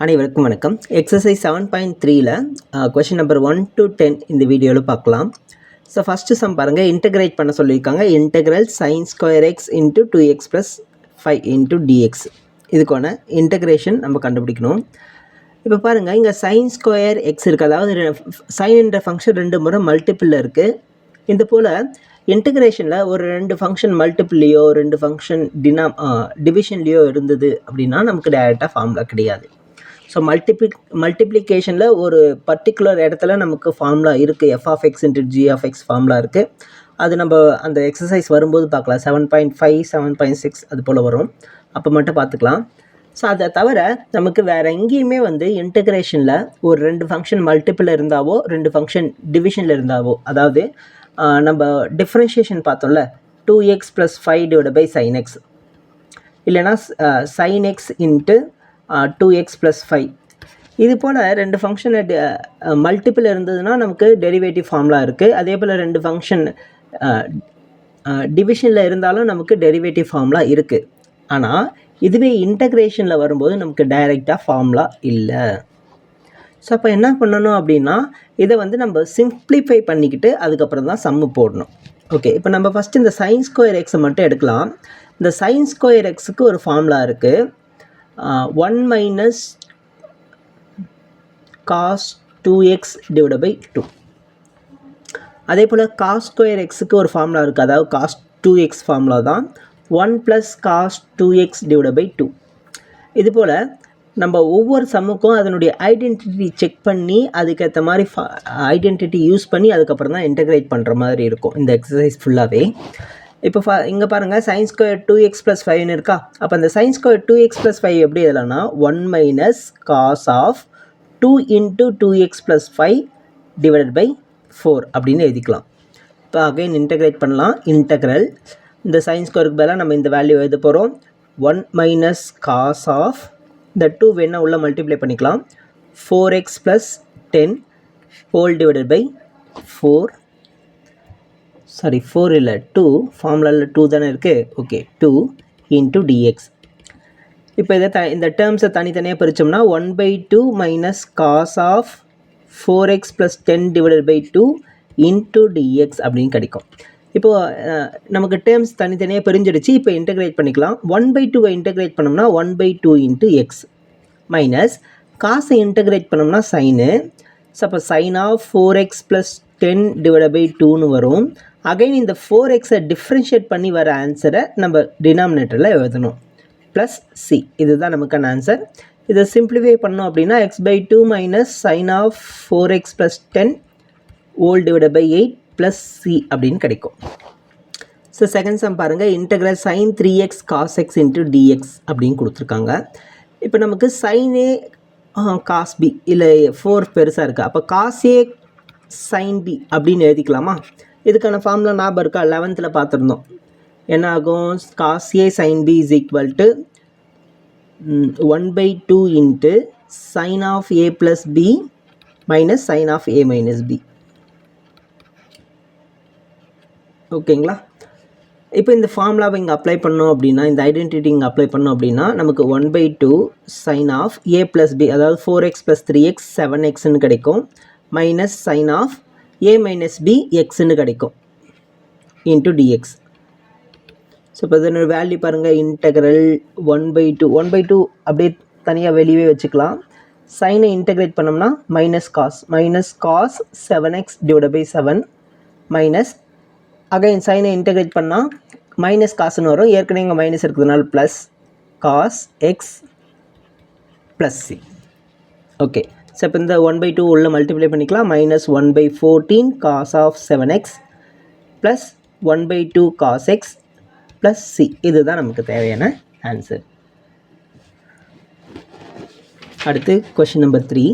அனைவருக்கும் வணக்கம். Exercise 7.3ல question number 1 to 10 இந்த வீடியோவில் பார்க்கலாம். ஸோ ஃபஸ்ட்டு சம் பாருங்கள், இன்டகிரேட் பண்ண சொல்லியிருக்காங்க. Integral sin square x into 2x + 5 into dx. இதுக்கான இன்டகிரேஷன் நம்ம கண்டுபிடிக்கணும். இப்போ பாருங்கள், இங்கே sin ஸ்கொயர் எக்ஸ் இருக்குது, அதாவது sin என்ற ஃபங்க்ஷன் 2 முறை மல்டிப்பிளில் இருக்குது. இந்த போல் இன்டகிரேஷனில் ஒரு 2 ஃபங்க்ஷன் மல்டிப்பிள்லையோ 2 ஃபங்க்ஷன் டிவிஷன்லேயோ இருந்தது அப்படின்னா நமக்கு டைரெக்டாக ஃபார்முலா கிடையாது. ஸோ மல்டிப்ளிகேஷனில் ஒரு பர்டிகுலர் இடத்துல நமக்கு ஃபார்முலா இருக்குது, f(x) × g(x) ஃபார்முலா இருக்குது. அது நம்ம அந்த எக்ஸசைஸ் வரும்போது பார்க்கலாம். 7.5 7.6 அது போல் வரும், அப்போ மட்டும் பார்த்துக்கலாம். ஸோ அதை தவிர நமக்கு வேறு எங்கேயுமே இன்டகிரேஷனில் ஒரு 2 ஃபங்க்ஷன் மல்டிப்பிள் இருந்தாவோ 2 ஃபங்க்ஷன் டிவிஷனில் இருந்தாவோ, அதாவது நம்ம டிஃப்ரென்ஷியேஷன் பார்த்தோம்ல, 2x + 5 / sin x, இல்லைனா sin x இன்ட்டு 2x + 5, இது போல் 2 ஃபங்க்ஷன் மல்டிப்பிள் இருந்ததுன்னா நமக்கு டெரிவேட்டிவ் ஃபார்முலா இருக்குது. அதே போல் 2 ஃபங்க்ஷன் டிவிஷனில் இருந்தாலும் நமக்கு டெரிவேட்டிவ் ஃபார்முலா இருக்குது. ஆனால் இதுவே இன்டகிரேஷனில் வரும்போது நமக்கு டைரெக்டாக ஃபார்முலா இல்லை. ஸோ அப்போ என்ன பண்ணணும் அப்படின்னா, இதை நம்ம சிம்ப்ளிஃபை பண்ணிக்கிட்டு அதுக்கப்புறம் தான் சம்மு போடணும். ஓகே, இப்போ நம்ம ஃபஸ்ட்டு இந்த sin ஸ்கொயர் எக்ஸை மட்டும் எடுக்கலாம். இந்த sin ஸ்கொயர் எக்ஸுக்கு ஒரு ஃபார்முலா இருக்குது, 1 - cos 2x / 2. அதே போல் cos ஸ்கொயர் எக்ஸுக்கு ஒரு ஃபார்முலா இருக்குது, அதாவது cos 2x ஃபார்முலா தான் 1 + cos 2x / 2. இது போல் நம்ம ஒவ்வொரு சம்முக்கும் அதனுடைய ஐடென்டிட்டி செக் பண்ணி அதுக்கேற்ற மாதிரி ஐடென்டிட்டி யூஸ் பண்ணி அதுக்கப்புறம் தான் இன்டகிரேட் பண்ணுற மாதிரி இருக்கும் இந்த எக்ஸசைஸ் ஃபுல்லாகவே. இப்போ இங்கே பாருங்கள், sin ஸ்கொயர் 2x + 5 இருக்கா. அப்போ அந்த sin ஸ்கொயர் 2x + 5 எப்படி எழுதலாம்னா 1 - cos of 2 × 2x + 5 / 4 அப்படின்னு எழுதிக்கலாம். இப்போ அகைன் இன்டகிரேட் பண்ணலாம். இன்டகிரல் இந்த sin ஸ்கொயருக்கு பதிலாக நம்ம இந்த வேல்யூ எழுத போகிறோம். 1 - cos of, இந்த 2 வேணால் உள்ள மல்டிப்ளை பண்ணிக்கலாம், 4x + 10 / 4. சாரி 4 இல்லை, 2, ஃபார்முலாவில் 2 தானே இருக்குது. Okay, 2 × dx. இப்போ இதை இந்த டேர்ம்ஸை தனித்தனியாக பிரித்தோம்னா 1/2 - cos of 4x + 10 / 2 × dx அப்படின்னு கிடைக்கும். இப்போது நமக்கு டேர்ம்ஸ் தனித்தனியாக பிரிஞ்சிடுச்சு. இப்போ இன்டகிரேட் பண்ணிக்கலாம். 1/2 இன்டகிரேட் பண்ணோம்னா 1/2 × x மைனஸ் காசை இன்டகிரேட் பண்ணோம்னா சைனு. ஸோ அப்போ sin of 4x + 10 / 2ன்னு வரும். அகைன் இந்த 4xஐ டிஃப்ரென்ஷியேட் பண்ணி வர ஆன்சரை நம்ம டினாமினேட்டரில் எழுதணும், ப்ளஸ் c. இதுதான் நமக்கான ஆன்சர். இதை சிம்பிளிஃபை பண்ணோம் அப்படின்னா x/2 - sin of 4x + 10 / 8 + c அப்படின்னு கிடைக்கும். ஸோ செகண்ட் சம் பாருங்கள், integral sin 3x cos x × dx அப்படின்னு கொடுத்துருக்காங்க. இப்போ நமக்கு sin a cos b, இல்லை 4 பெருசாக இருக்குது, அப்போ cos a sin b அப்படின்னு எழுதிக்கலாமா? இதுக்கான ஃபார்முலா ஞாபகம் இருக்கா? 11th பார்த்துருந்தோம். என்ன ஆகும்? cos a sin b = 1/2 × sin of a + b - sin of a - b. ஓகேங்களா? இப்போ இந்த ஃபார்முலாவை இங்கே அப்ளை பண்ணோம் அப்படின்னா, இந்த ஐடென்டிட்டி இங்கே அப்ளை பண்ணோம் அப்படின்னா நமக்கு 1/2 sin of a + b, அதாவது 4x + 3x 7xன்னு கிடைக்கும், minus sin of a - b xன்னு கிடைக்கும், இன்ட்டு dx. ஸோ இப்போ இதனோட வேல்யூ பாருங்கள், இன்டகிரல் 1/2 அப்படியே தனியாக வெளியே வச்சுக்கலாம். சைனை இன்டகிரேட் பண்ணோம்னா -cos 7x / 7 மைனஸ் அகைன் சைனை இன்டகிரேட் பண்ணால் மைனஸ் காசுன்னு வரும். ஏற்கனவே இங்கே மைனஸ் இருக்கிறதுனால plus cos x + c. Okay, so இப்போ இந்த 1/2 உள்ள மல்டிப்ளை பண்ணிக்கலாம். -1/14 cos of 7x plus 1/2 cos x + c. இதுதான் நமக்கு தேவையான ஆன்சர். அடுத்து question number 3,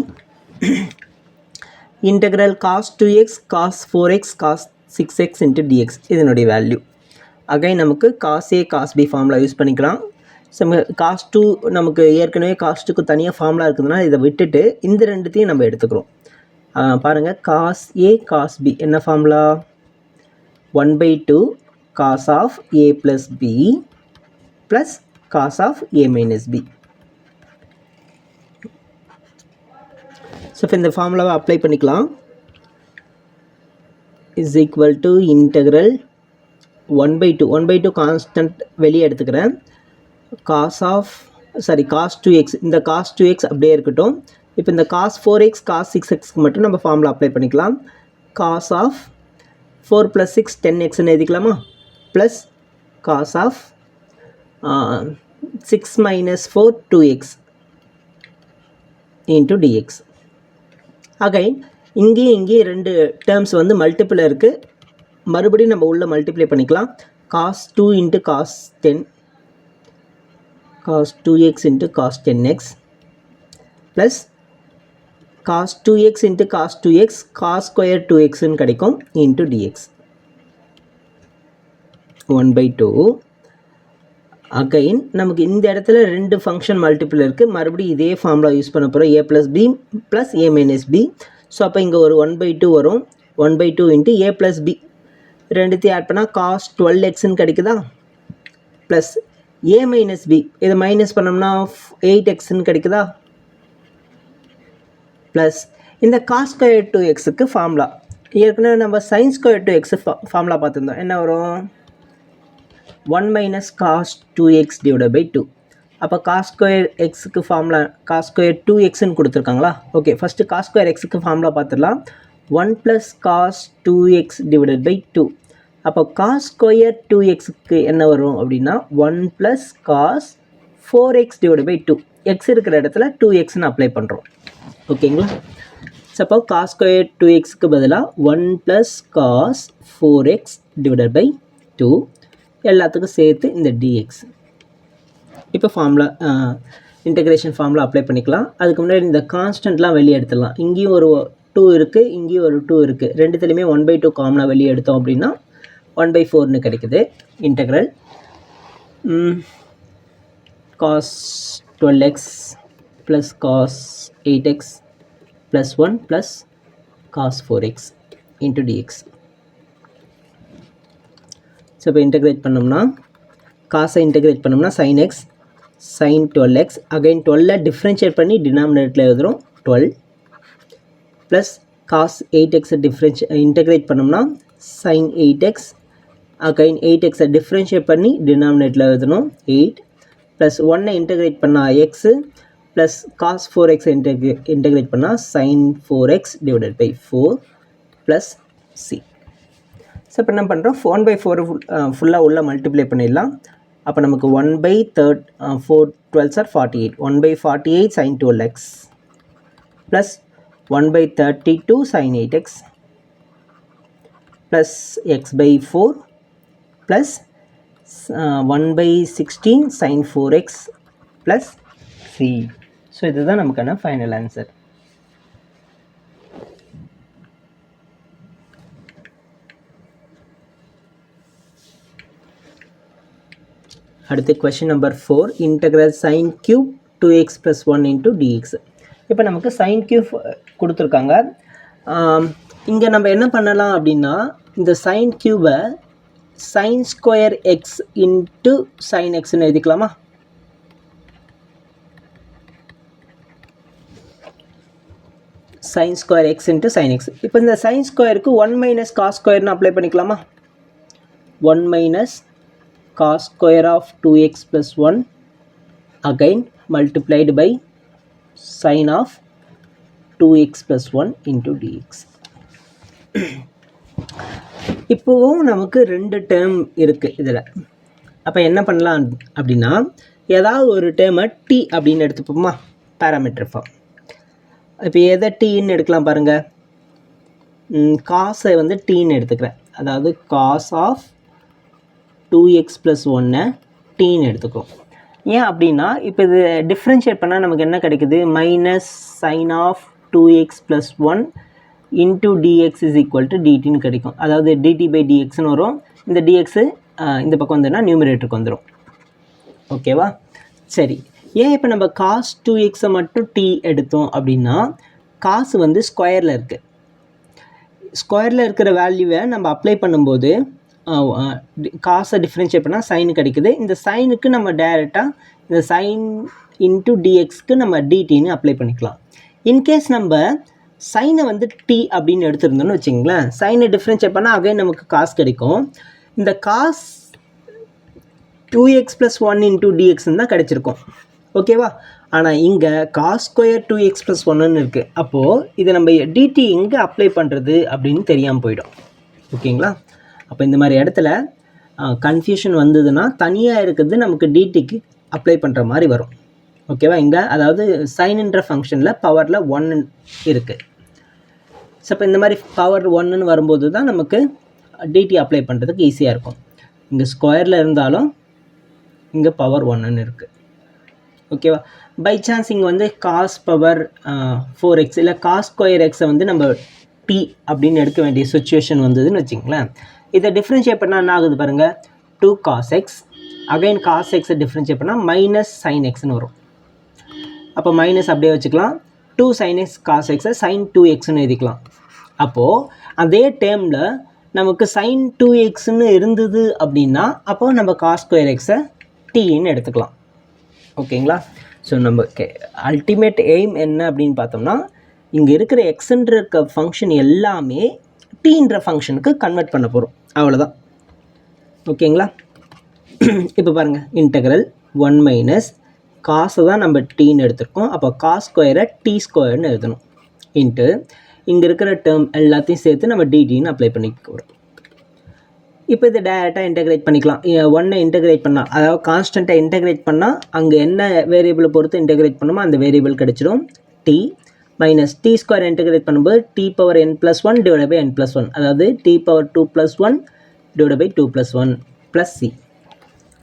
integral cos 2x cos 4x cos 6x × dx. இதனுடைய வேல்யூ அகைன் நமக்கு cos a cos b formula use பண்ணிக்கலாம். ஸோ cos 2 நமக்கு ஏற்கனவே cos 2க்கு தனியாக ஃபார்முலா இருக்குதுன்னா இதை விட்டுட்டு இந்த ரெண்டுத்தையும் நம்ம எடுத்துக்கிறோம். பாருங்கள், cos a cos b என்ன formula? 1/2 cos of a + b + cos of a - b. So இப்போ இந்த ஃபார்முலாவை அப்ளை பண்ணிக்கலாம். Is equal to integral 1/2 constant வெளியே எடுத்துக்கிறேன். cos 2x, இந்த cos 2x அப்படியே இருக்கட்டும். இப்போ இந்த cos 4x cos 6xக்கு மட்டும் நம்ம ஃபார்முலா அப்ளை பண்ணிக்கலாம். cos of 4 + 6 10xன்னு எழுதிக்கலாமா, plus cos of 6 - 4 2x into dx. Again இங்கேயும் ரெண்டு டேர்ம்ஸ் வந்து மல்டிப்பிள் இருக்குது, மறுபடியும் நம்ம உள்ள மல்டிப்ளை பண்ணிக்கலாம். cos 2 into cos 10 cos 2x into cos 10x plus cos 2x into cos 2x cos square 2xன்னு கிடைக்கும் into dx 1/2. அகைன் நமக்கு இந்த இடத்துல ரெண்டு ஃபங்க்ஷன் மல்டிபிள் இருக்குது, மறுபடியும் இதே ஃபார்முலா யூஸ் பண்ண போகிறோம். a + b + a - b. So அப்போ இங்கே ஒரு 1/2 வரும். 1/2 into a + b ரெண்டுத்தையும் ஆட் பண்ணால் cos 12xன்னு கிடைக்குதா, ப்ளஸ் a - b இதை மைனஸ் பண்ணோம்னா 8xன்னு கிடைக்குதா, ப்ளஸ் இந்த cos square 2xக்கு ஃபார்முலா ஏற்கனவே நம்ம sin square 2x ஃபார்முலா பார்த்துருந்தோம். என்ன வரும், 1 - cos 2x / 2. அப்போ cos square xக்கு ஃபார்முலா cos square 2xன்னு கொடுத்துருக்காங்களா. ஓகே, ஃபஸ்ட்டு cos square xக்கு ஃபார்முலா பார்த்துடலாம். 1 + cos 2x / 2. அப்போ cos square 2xக்கு என்ன வரும் அப்படின்னா 1 + cos 4x / 2. x இருக்கிற இடத்துல 2xன்னு அப்ளை பண்ணுறோம். ஓகேங்களா. ஸோ அப்போ cos square 2xக்கு பதிலாக 1 + cos 4x / 2 எல்லாத்துக்கும் சேர்த்து இந்த dx. இப்போ ஃபார்முலா இன்டெகிரேஷன் ஃபார்முலா அப்ளை பண்ணிக்கலாம். அதுக்கு முன்னாடி இந்த கான்ஸ்டன்ட்லாம் வெளியே எடுத்துடலாம். இங்கேயும் ஒரு 2 இருக்குது, இங்கேயும் ஒரு 2 இருக்குது. ரெண்டுத்துலேயுமே 1/2 காமனாக வெளியே எடுத்தோம் அப்படின்னா 1/4ன்னு கிடைக்குது. Integral cos 12x + cos 8x + 1 + cos 4x into dx. So இப்போ இன்டெகிரேட் பண்ணோம்னா காசை இன்டெகிரேட் பண்ணோம்னா sin x sin 12x. Again 12 differentiate பண்ணி டினாமினேட்டரில் எழுதுகிறோம் 12 ப்ளஸ் cos 8x இன்டெகிரேட் பண்ணோம்னா sin 8x. Again 8x differentiate பண்ணி டினாமினேட்டரில் எழுதணும் 8 ப்ளஸ் 1 இன்டெகிரேட் பண்ணால் x plus cos 4x integrate பண்ணால் sin 4x / 4 plus c. So இப்போ என்ன பண்ணுறோம், 1/4 ஃபுல்லாக உள்ள மல்டிப்ளை பண்ணிடலாம். அப்போ நமக்கு 1/4 12s are 48 1/48 sin 12x plus 1/32 sin 8x plus x/4 plus 1/16 sin 4x plus c. So இதுதான் நமக்கான ஃபைனல் ஆன்சர். அடுத்து question number 4, integral sin cube 2x + 1 into dx. இப்போ நமக்கு sin cube கொடுத்துருக்காங்க. இங்கே நம்ம என்ன பண்ணலாம் அப்படின்னா இந்த sin cube sin square x into sin xன்னு எழுதிக்கலாமா. sin square x into sin x. இப்போ இந்த sin squareக்கு 1 - cos squareன்னு அப்ளை பண்ணிக்கலாமா. 1 - cos square of 2x + 1 again multiplied by sin of 2x + 1 into dx. இப்போவும் நமக்கு ரெண்டு டேர்ம் இருக்குது இதில். அப்போ என்ன பண்ணலாம் அப்படின்னா ஏதாவது ஒரு டேர்மை t அப்படின்னு எடுத்துப்போமா, பேராமீட்டர் ஃபார்ம். இப்போ எதை டீன்னு எடுக்கலாம் பாருங்கள், காசை வந்து டீன்னு எடுத்துக்கிறேன். அதாவது cos of 2x + 1 டீன்னு எடுத்துக்கிறோம். ஏன் அப்படின்னா இப்போ இது டிஃப்ரென்ஷியேட் பண்ணால் நமக்கு என்ன கிடைக்குது, -sin of 2x + 1 into dx = dtன்னு கிடைக்கும். அதாவது dt/dxன்னு வரும். இந்த dx இந்த பக்கம் வந்ததுன்னா நியூமரேட்டருக்கு வந்துடும். ஓகேவா. சரி, ஏன் இப்போ நம்ம cos 2xை மட்டும் t எடுத்தோம் அப்படின்னா காசு வந்து ஸ்கொயரில் இருக்குது. ஸ்கொயரில் இருக்கிற வேல்யூவை நம்ம அப்ளை பண்ணும்போது காசை டிஃப்ரென்ஷியேட் பண்ணால் சைன் கிடைக்குது. இந்த சைனுக்கு நம்ம டைரெக்டாக இந்த சைன் இன்ட்டு டிஎக்ஸ்க்கு நம்ம டிடின்னு அப்ளை பண்ணிக்கலாம். இன்கேஸ் நம்ம சைனை வந்து டி அப்படின்னு எடுத்துருந்தோம்னு வச்சுங்களேன், சைனை டிஃப்ரென்ஷியேட் பண்ணால் அகைன் நமக்கு காசு கிடைக்கும். இந்த காஸ் 2x + 1 × dx தான் கிடைச்சிருக்கும். ஓகேவா? ஆனால் இங்கே காஸ் ஸ்கொயர் 2x + 1ன்னு இருக்குது. அப்போது இதை நம்ம டிடி எங்கே அப்ளை பண்ணுறது அப்படின்னு தெரியாமல் போயிடும். ஓகேங்களா? அப்போ இந்த மாதிரி இடத்துல கன்ஃபியூஷன் வந்ததுன்னா தனியாக இருக்கிறது நமக்கு டிடிக்கு அப்ளை பண்ணுற மாதிரி வரும். ஓகேவா? இங்கே அதாவது சைன்ன்ற ஃபங்க்ஷனில் பவரில் 1 இருக்குது. ஸோ இப்போ இந்த மாதிரி பவர் 1ன்னு வரும்போது தான் நமக்கு டிடி அப்ளை பண்ணுறதுக்கு ஈஸியாக இருக்கும். இங்கே ஸ்கொயரில் இருந்தாலும் இங்கே பவர் 1ன்னு இருக்குது. ஓகேவா? பை சான்ஸ் இங்கே வந்து காஸ் பவர் 4x இல்லை காஸ் ஸ்கொயர் எக்ஸை வந்து நம்ம டி அப்படின்னு எடுக்க வேண்டிய சுச்சுவேஷன் வந்ததுன்னு வச்சுங்களேன். இதை டிஃப்ரென்ஷியேட் பண்ணால் என்ன ஆகுது பாருங்கள், 2 cos x அகைன் காஸ் எக்ஸை டிஃப்ரென்ஷியேட் பண்ணால் மைனஸ் சைன் எக்ஸ்னு வரும். அப்போ மைனஸ் அப்படியே வச்சுக்கலாம். 2 sin x cos xஐ sin 2xன்னு எழுதிக்கலாம். அப்போது அதே டேர்மில் நமக்கு sin 2xன்னு இருந்தது அப்படின்னா அப்போது நம்ம காஸ் ஸ்கொயர் எக்ஸை டீன்னு எடுத்துக்கலாம். ஓகேங்களா? ஸோ நம்ம அல்டிமேட் எய்ம் என்ன அப்படின்னு பார்த்தோம்னா, இங்கே இருக்கிற எக்ஸ்ன்ற இருக்க ஃபங்க்ஷன் எல்லாமே டீன்ற ஃபங்க்ஷனுக்கு கன்வெர்ட் பண்ண போகிறோம். அவ்வளோதான். ஓகேங்களா? இப்போ பாருங்கள், இன்டெக்ரல் 1 - காசை தான் நம்ம டீன்னு எடுத்துருக்கோம். அப்போ காஸ் ஸ்கொயரை டி ஸ்கொயர்னு எழுதணும். இன்ட்டு இங்கே இருக்கிற டேர்ம் எல்லாத்தையும் சேர்த்து நம்ம டிடின்னு அப்ளை பண்ணிக்க போகிறோம். இப்போ இதை டேரெக்டாக இன்டெகிரேட் பண்ணிக்கலாம். 1 இன்டெகிரேட் பண்ணால், அதாவது கான்ஸ்டண்ட்டாக இன்டெகிரேட் பண்ணால் அங்கே என்ன வேரியபிளை பொறுத்து இன்டெகிரேட் பண்ணணுமோ அந்த வேரியபிள் கிடச்சிடும். T minus D square integrate பண்ணும்போது t⁻n+1 / n+1, அதாவது t⁻2 + 1 / 2 + 1 + c.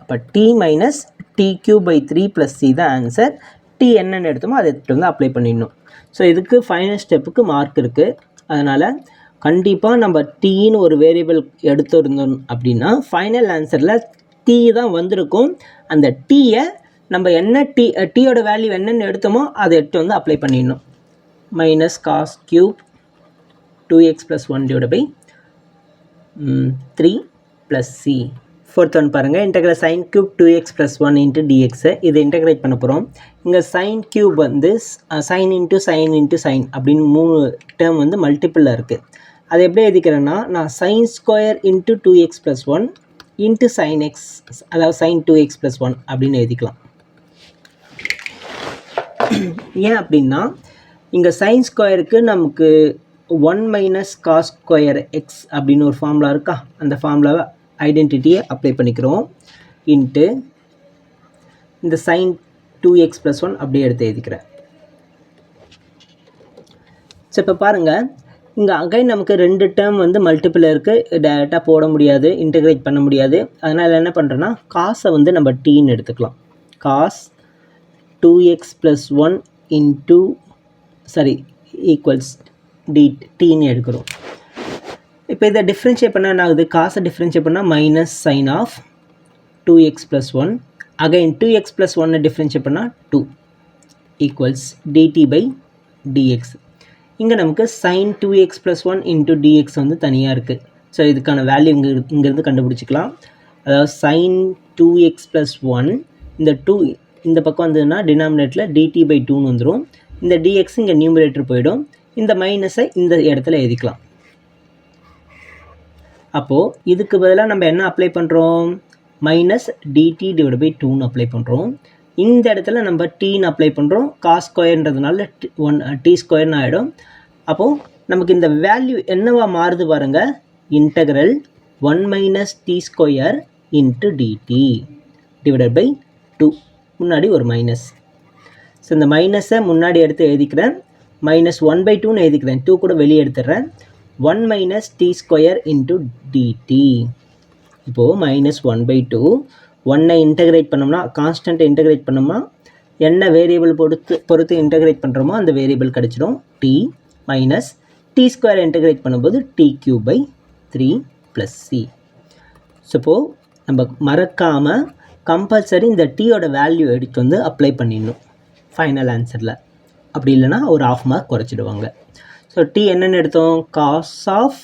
அப்போ t - t³/3 + c தான் ஆன்சர். t என்னென்னு எடுத்தோமோ அதை எடுத்துகிட்டு வந்து அப்ளை பண்ணிடணும். ஸோ இதுக்கு ஃபைனல் ஸ்டெப்புக்கு மார்க் இருக்குது. அதனால் கண்டிப்பாக நம்ம டீன்னு ஒரு வேரியபிள் எடுத்துருந்தோம் அப்படின்னா ஃபைனல் ஆன்சரில் டி தான் வந்திருக்கும். அந்த டீயை நம்ம என்ன டீயோட வேல்யூ என்னென்னு எடுத்தோமோ அதை எடுத்து வந்து அப்ளை பண்ணிடணும். Minus cos cube 2x + 1 / 3 + c. Fourth one பாருங்கள், integral sin cube 2x + 1 × dx. இதை இன்டெகிரேட் பண்ண போகிறோம். இங்கே sin cube வந்து sin × sin அப்படின்னு 3 டேர்ம் வந்து மல்டிப்பிளில் இருக்குது. அது எப்படி எழுதிக்கிறேன்னா, நான் sin square × 2x + 1 × sin x, அதாவது sin 2x + 1 அப்படின்னு எழுதிக்கலாம். ஏன் அப்படின்னா இங்கே sin ஸ்கொயருக்கு நமக்கு 1 - cos ஸ்கொயர் x அப்படின்னு ஒரு ஃபார்முலா இருக்கா, அந்த ஃபார்முலாவை ஐடென்டிட்டியை அப்ளை பண்ணிக்கிறோம். இன்ட்டு இந்த sin 2x + 1 அப்படியே எடுத்து எழுதிக்கிறேன். ஸோ இப்போ பாருங்கள், இங்கே அகைன் நமக்கு 2 டேர்ம் வந்து மல்டிப்பிள் இருக்குது. டேரெக்டாக போட முடியாது, இன்டெகிரேட் பண்ண முடியாது. அதனால் என்ன பண்ணுறேன்னா காசை வந்து நம்ம டீன்னு எடுத்துக்கலாம். காஸ் 2x + 1 ஈக்குவல்ஸ் டீன்னு எடுக்கிறோம். இப்போ இதை டிஃப்ரென்ஷியேட் பண்ணால் என்ன ஆகுது, காசை டிஃப்ரென்ஷியேட் பண்ணால் minus sine of 2x + 1 again 2x + 1 differentiate பண்ணால் 2 ஈக்குவல்ஸ் dt/dx. இங்கே நமக்கு sin 2x + 1 × dx வந்து தனியாக இருக்குது. ஸோ இதுக்கான வேல்யூ இங்கேருந்து கண்டுபிடிச்சிக்கலாம். அதாவது sin 2x + 1 இந்த 2 இந்த பக்கம் வந்ததுன்னா டினாமினேட்டரில் dt/2ன்னு வந்துடும். இந்த dx இங்கே நியூமரேட்டர் போயிடும். இந்த மைனஸை இந்த இடத்துல எழுதிக்கலாம். அப்போது இதுக்கு பதிலாக நம்ம என்ன அப்ளை பண்ணுறோம், மைனஸ் dt/2ன்னு அப்ளை பண்ணுறோம். இந்த இடத்துல நம்ம டீன்னு அப்ளை பண்ணுறோம். காஸ் ஸ்கொயர்ன்றதுனால டி ஸ்கொயர்னு ஆகிடும். அப்போது நமக்கு இந்த வேல்யூ என்னவா மாறுது பாருங்கள், இன்டெக்ரல் 1 - t² × dt /2. முன்னாடி ஒரு மைனஸ். ஸோ இந்த மைனஸை முன்னாடி எடுத்து எழுதிக்கிறேன். -1/2ன்னு எழுதிக்கிறேன். 2 கூட வெளியே எடுத்துடுறேன். 1 - t² × dt. இப்போது -1/2 1ஐ இன்டெகிரேட் பண்ணோம்னா, கான்ஸ்டன்ட்டை இன்டெகிரேட் பண்ணோம்னா என்ன வேரியபிள் பொறுத்து இன்டெகிரேட் பண்ணுறோமோ அந்த வேரியபிள் கிடச்சிடும். t மைனஸ் t² இன்டெகிரேட் பண்ணும்போது t³/3 + c. ஸோ இப்போது நம்ம மறக்காமல் கம்பல்சரி இந்த டீயோட வேல்யூ எடுத்து வந்து அப்ளை பண்ணிடணும் ஃபைனல் ஆன்சரில். அப்படி இல்லைனா ஒரு ½ மார்க் குறைச்சிடுவாங்க. ஸோ டி என்னென்னு எடுத்தோம், cos of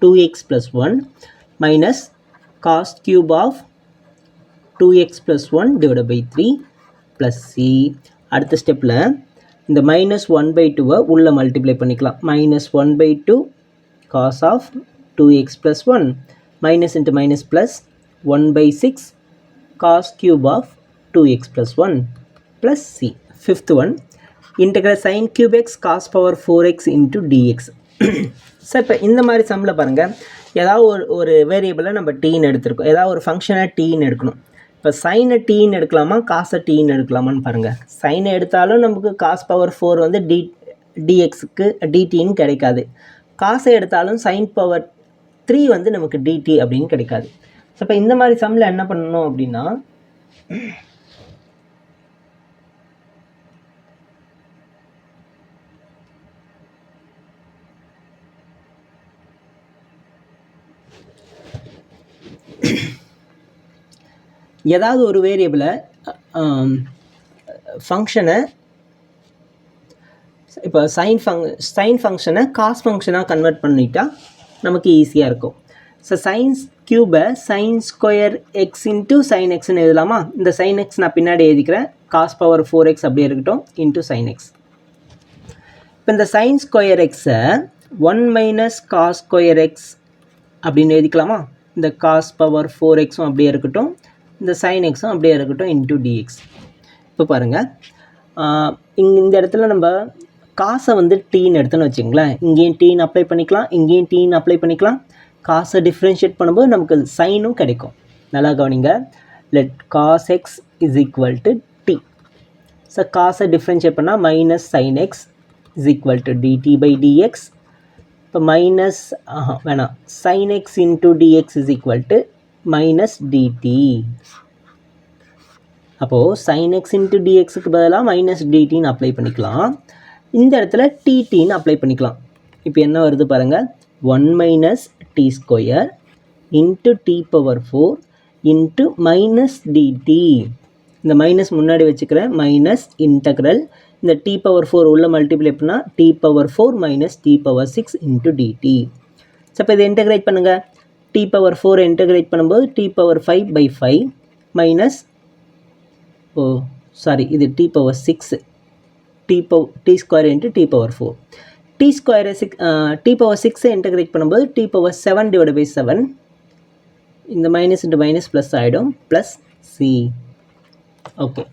2x + 1 minus cos cube of 2x + 1 / 3 + c. அடுத்த ஸ்டெப்பில் இந்த மைனஸ் 1/2 உள்ள மல்டிப்ளை பண்ணிக்கலாம். Minus 1/2 cos of 2x + 1 minus into minus plus 1/6 cos cube of 2x + 1 plus c. Fifth one integral sin cube x cos power 4x into dx. Sir இப்போ இந்த மாதிரி சம்மில் பாருங்கள், ஏதாவது ஒரு வேரியபிளை நம்ம டீன்னு எடுத்துருக்கோம், ஏதாவது ஒரு ஃபங்க்ஷனை டீன்னு எடுக்கணும். இப்போ சைனை டீன்னு எடுக்கலாமா, காசை டீன்னு எடுக்கலாமான்னு பாருங்கள். சைனை எடுத்தாலும் நமக்கு காஸ் பவர் 4 வந்து டிஎக்ஸுக்கு டிடின்னு கிடைக்காது. காசை எடுத்தாலும் சைன் பவர் 3 வந்து நமக்கு டிடி அப்படின்னு கிடைக்காது. ஸோ இப்போ இந்த மாதிரி சம்மில் என்ன பண்ணணும் அப்படின்னா, ஏதாவது ஒரு வேரியபிளை ஃபங்க்ஷனை இப்போ சைன் ஃபங்க்ஷனை காஸ் ஃபங்க்ஷனாக கன்வெர்ட் பண்ணிட்டா நமக்கு ஈஸியாக இருக்கும். ஸோ சைன்ஸ் க்யூபை sine square x into sine எக்ஸ்ன்னு எழுதலாமா? இந்த சைன் எக்ஸ் நான் பின்னாடி எழுதிக்கிறேன், காஸ் பவர் 4x அப்படியே இருக்கட்டும் இன்ட்டு சைன் எக்ஸ். இப்போ இந்த சைன் ஸ்கொயர் எக்ஸை 1 மைனஸ் காஸ் ஸ்கொயர் எக்ஸ் அப்படின்னு எழுதிக்கலாமா? இந்த காஸ் பவர் 4xம் அப்படியே இருக்கட்டும், இந்த சைன் எக்ஸும் அப்படியே இருக்கட்டும் இன்ட்டு டிஎக்ஸ். இப்போ பாருங்கள், இந்த இடத்துல நம்ம காசை வந்து டீன்னு எடுத்துன்னு வச்சுங்களேன், இங்கேயும் டீன்னு அப்ளை பண்ணிக்கலாம், இங்கேயும் டீன்னு அப்ளை பண்ணிக்கலாம். காசை டிஃப்ரென்ஷியேட் பண்ணும்போது நமக்கு சைனும் கிடைக்கும். நல்லா கவனிங்க, let cos X is equal to T. So காசை டிஃப்ரென்ஷியேட் பண்ணால் minus sine X is equal to DT by DX. இப்போ மைனஸ் வேணாம், sine X into DX is equal to minus DT. அப்போது சைன் எக்ஸ் இன்ட்டு டிஎக்ஸுக்கு பதிலாக minus டிடின்னு apply பண்ணிக்கலாம். இந்த இடத்துல டிடின்னு அப்ளை பண்ணிக்கலாம். இப்போ என்ன வருது பாருங்கள், 1 minus D square into t power 4 into minus dt. இந்த மைனஸ் முன்னாடி வச்சுக்கிறேன், மைனஸ் இன்டெக்ரல் இந்த டி பவர் 4 உள்ள மல்டிப்ளை பண்ணால் t power 4 minus t power 6 into dt. So இப்போ இதை இன்டெகிரேட் பண்ணுங்கள். டி பவர் 4 இன்டெகிரேட் பண்ணும்போது டி பவர் 5/5 மைனஸ் இது t power 6 t square into t power 4. T square t power 6 integrate பண்ணும்போது t power 7/7 இந்த minus into minus plus ஆகிடும், plus c. Okay,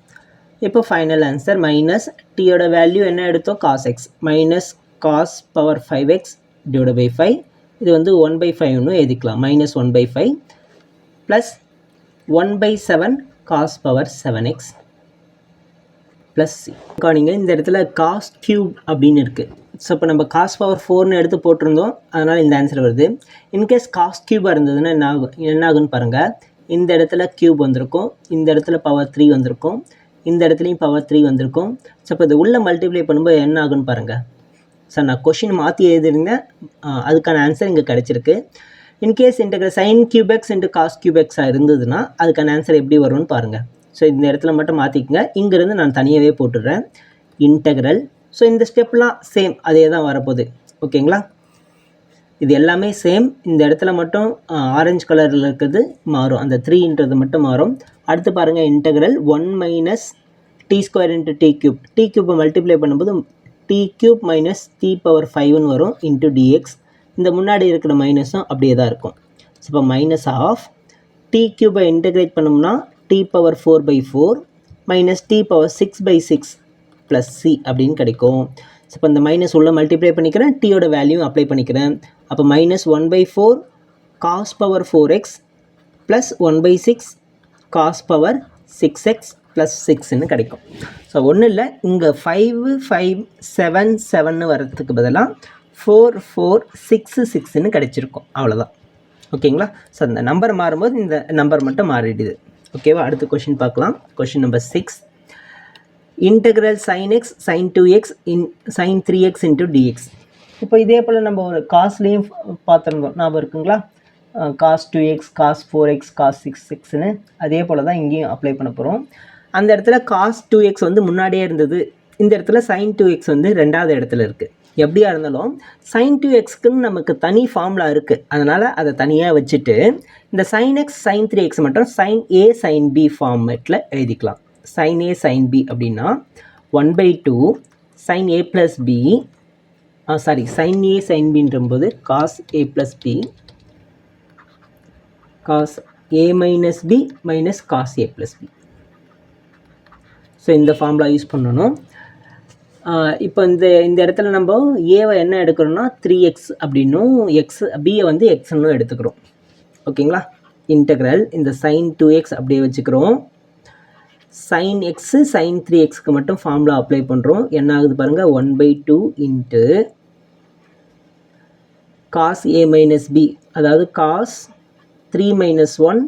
இப்போ final answer minus டியோட value என்ன எடுத்தோம், cos x minus cos power 5x divide by 5. இது வந்து 1/5ன்னு எழுதிக்கலாம், minus 1/5 plus 1/7 cos power 7x plus c. காணிங்க, இந்த இடத்துல காஸ் கியூப் அப்படின்னு இருக்குது. ஸோ இப்போ நம்ம காஸ் பவர் 4ன்னு எடுத்து போட்டிருந்தோம், அதனால் இந்த ஆன்சர் வருது. இன்கேஸ் காஸ் கியூபாக இருந்ததுன்னா என்ன ஆகுன்னு பாருங்கள். இந்த இடத்துல கியூப் வந்திருக்கும், இந்த இடத்துல பவர் 3 வந்திருக்கும், இந்த இடத்துலையும் பவர் 3 வந்திருக்கும். ஸோ இப்போ இது உள்ளே மல்டிப்ளை பண்ணும்போது என்ன ஆகுன்னு பாருங்கள். சார் நான் கொஷின் மாற்றி எழுதிருந்தேன், அதுக்கான ஆன்சர் இங்கே கிடச்சிருக்கு. In case integral sine cube x into cos கியூபெக்ஸாக இருந்ததுன்னா அதுக்கான ஆன்சர் எப்படி வரும்னு பாருங்கள். ஸோ இந்த இடத்துல மட்டும் மாற்றிக்கங்க, இங்கேருந்து நான் தனியாகவே போட்டுடுறேன் இன்டெக்ரல். ஸோ இந்த ஸ்டெப்லாம் சேம் அதே தான் வரப்போகுது, ஓகேங்களா? இது எல்லாமே சேம். இந்த இடத்துல மட்டும் ஆரஞ்சு கலரில் இருக்கிறது மாறும், அந்த 3ன்றது மட்டும் மாறும். அடுத்து பாருங்கள், integral 1 minus D square into t cube. T கியூப்பை மல்டிப்ளை பண்ணும்போது t cube minus t power 5ன்னு வரும் இன்ட்டு டிஎக்ஸ். இந்த முன்னாடி இருக்கிற மைனஸும் அப்படியே தான் இருக்கும். ஸோ இப்போ மைனஸ் ஆஃப் டி கியூபை இன்டெகிரேட் பண்ணோம்னா t power 4/4 minus t power 6/6 plus c அப்படின்னு கிடைக்கும். ஸோ இப்போ இந்த மைனஸ் உள்ள மல்டிப்ளை பண்ணிக்கிறேன், டியோட வேல்யூ அப்ளை பண்ணிக்கிறேன். அப்போ minus 1/4 cos power 4x plus 1/6 cos power 6x plus 6ன்னு கிடைக்கும். ஸோ ஒன்றும் இல்லை, இங்கே 5 5 7 7ன்னு வரதுக்கு பதிலாக 4 4 6 6ன்னு கிடைச்சிருக்கும், அவ்வளோதான். ஓகேங்களா? ஸோ அந்த நம்பர் மாறும்போது இந்த நம்பர் மட்டும் மாறிடுது. ஓகேவா? அடுத்த கொஷின் பார்க்கலாம். Question number 6. Integral sin x sin 2x in sin 3x into dx. இப்போ இதே போல் நம்ம ஒரு காஸ்லேயும் பார்த்துருந்தோம், ஞாபகம் இருக்குங்களா? Cos 2x cos 4x cos 6ன்னு அதே போல் தான் இங்கேயும் அப்ளை பண்ண போகிறோம். அந்த இடத்துல காஸ் 2x வந்து முன்னாடியே இருந்தது, இந்த இடத்துல sin 2x வந்து ரெண்டாவது இடத்துல இருக்குது. எப்படியா இருந்தாலும் sin 2xக்குன்னு நமக்கு தனி ஃபார்முலா இருக்குது, அதனால் அதை தனியாக வச்சுட்டு இந்த sin x sin 3x மட்டும் sin a sin b ஃபார்மேட்டில் எழுதிக்கலாம். sin a sin b அப்படின்னா 1/2 sin a plus b sin a sin bன்றபோது cos a plus b cos a minus b minus cos a plus b. So இந்த formula use பண்ணணும். இப்போ இந்த இடத்துல நம்ம ஏவை என்ன எடுக்கிறோம்னா 3x அப்படின்னும் எக்ஸ் பியை வந்து எக்ஸ்ன்னு எடுத்துக்கிறோம். ஓகேங்களா. இன்டெக்ரல் இந்த sin 2x அப்படியே வச்சுக்கிறோம். sin x sin 3xக்கு மட்டும் ஃபார்முலா அப்ளை பண்ணுறோம். என்ன ஆகுது பாருங்கள், 1/2 into cos a minus b, அதாவது cos 3 minus 1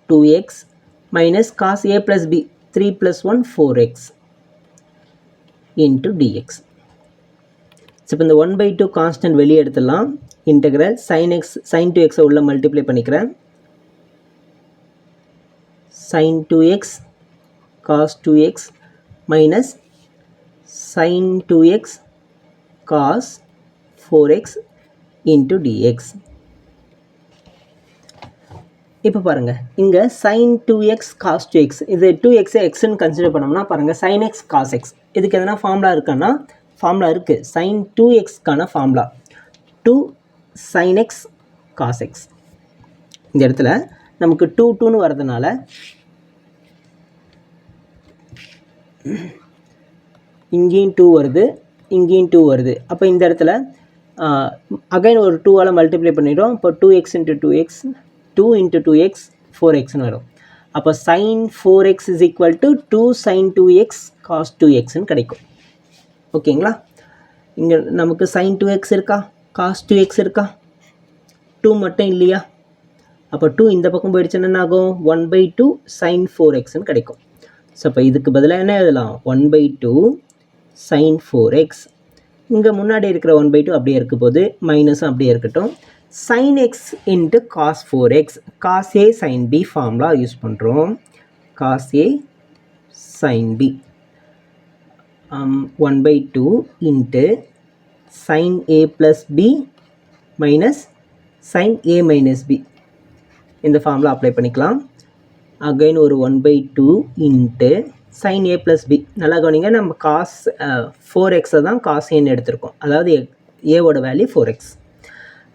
2x minus cos a plus b 3 plus 1 4x into dx. So இப்போ இந்த 1/2 கான்ஸ்டன்ட் வெளியே எடுத்துடலாம். இன்டெக்ரல் sin 2x உள்ள மல்டிப்ளை பண்ணிக்கிறேன். sin 2x cos 2x minus sin 2x cos 4x into dx. இப்போ பாருங்கள், இங்கே sin 2x cos 2x, இது 2x எக்ஸ்ன்னு கன்சிடர் பண்ணோம்னா பாருங்கள் sin x cos x, இதுக்கு எதனா ஃபார்முலா இருக்கான்னா ஃபார்முலா இருக்குது. sin 2xக்கான formula 2 sin x cos x. இந்த இடத்துல நமக்கு 2ன்னு வரதுனால இங்கேயும் 2 வருது, இங்கேயும் 2 வருது. அப்போ இந்த இடத்துல அகைன் ஒரு 2ஆல் மல்டிப்ளை பண்ணிடும். இப்போ 2x into 2x 2 into 2x 4xன்னு வரும். அப்போ sin 4x is equal to 2 sin 2x cos 2xன்னு கிடைக்கும். ஓகேங்களா. இங்கே நமக்கு sin 2x இருக்கா, cos 2x இருக்கா, 2 மட்டும் இல்லையா. அப்போ 2 இந்த பக்கம் போயிடுச்சுன்னா என்ன ஆகும், 1/2 sin 4xன்னு கிடைக்கும். ஸோ அப்போ இதுக்கு பதிலாக என்ன எழுதலாம், 1/2 sin 4x. இங்கே முன்னாடி இருக்கிற 1/2 அப்படியே இருக்க போது, மைனஸும் அப்படியே இருக்கட்டும். sin x into cos 4x, cos a sin b formula use பண்ணுறோம். cos a sin b 1/2 into sin a plus b minus sin a minus b. இந்த ஃபார்முலா அப்ளை பண்ணிக்கலாம். அகைன் ஒரு 1/2 into sin a plus b. நல்லா கவனிங்க, நம்ம cos 4xை தான் cos aன்னு எடுத்திருக்கோம். அதாவது ஏவோட வேல்யூ 4x.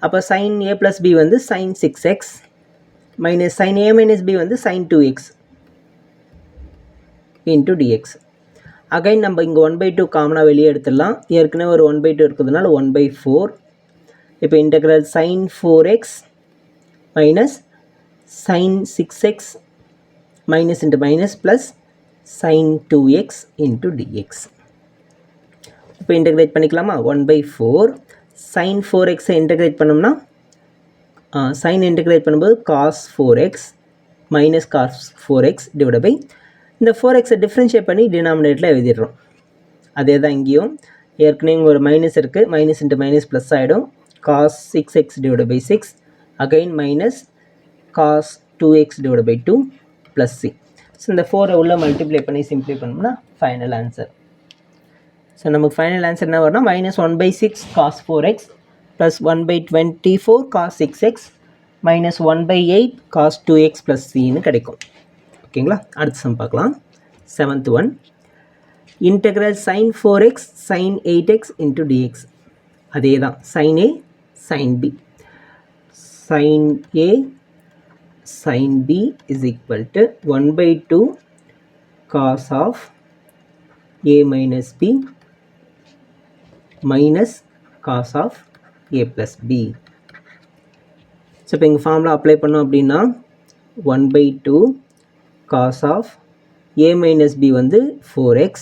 அப்போ sin a plus b வந்து sin 6x minus sin a minus b வந்து sin 2x into dx. Again நம்ம இங்கே 1/2 காமனாக வெளியே எடுத்துடலாம். ஏற்கனவே ஒரு 1/2 இருக்கிறதுனால 1/4. இப்போ integral sin 4x minus sin 6x minus into minus plus sin 2x into dx. இப்போ இன்டெகிரேட் பண்ணிக்கலாமா. 1/4 sin 4xஐ இன்டெகிரேட் பண்ணோம்னா sin இன்டெகிரேட் பண்ணும்போது cos 4x minus cos 4x divide by இந்த 4xஐ டிஃப்ரென்ஷியேட் பண்ணி டினாமினேட்டில் எழுதிடுறோம். அதே தான் இங்கேயும் ஏற்கனவே இங்கே ஒரு மைனஸ் இருக்குது, மைனஸ் இன்ட்டு மைனஸ் ப்ளஸ் ஆகிடும். cos 6x divide by 6 again minus cos 2x divide by 2 plus c. So இந்த 4 உள்ள மல்டிப்ளை பண்ணி சிம்ப்ளை பண்ணோம்னா ஃபைனல் ஆன்சர். ஸோ நமக்கு ஃபைனல் ஆன்சர் என்ன வரும்னா minus 1/6 cos 4x plus 1/24 cos 6x minus 1/8 cos 2x plus cன்னு கிடைக்கும். ஓகேங்களா. அடுத்த சம் பார்க்கலாம். 7th one. இன்டெக்ரல் sin 4x sin 8x into dx. அதே தான் sin a sin b. sin a sin b is equal to 1/2 cos of a minus b minus cos of a plus b. So இப்போ இங்கே formula apply பண்ணோம் அப்படின்னா 1/2 cos of a minus b வந்து 4x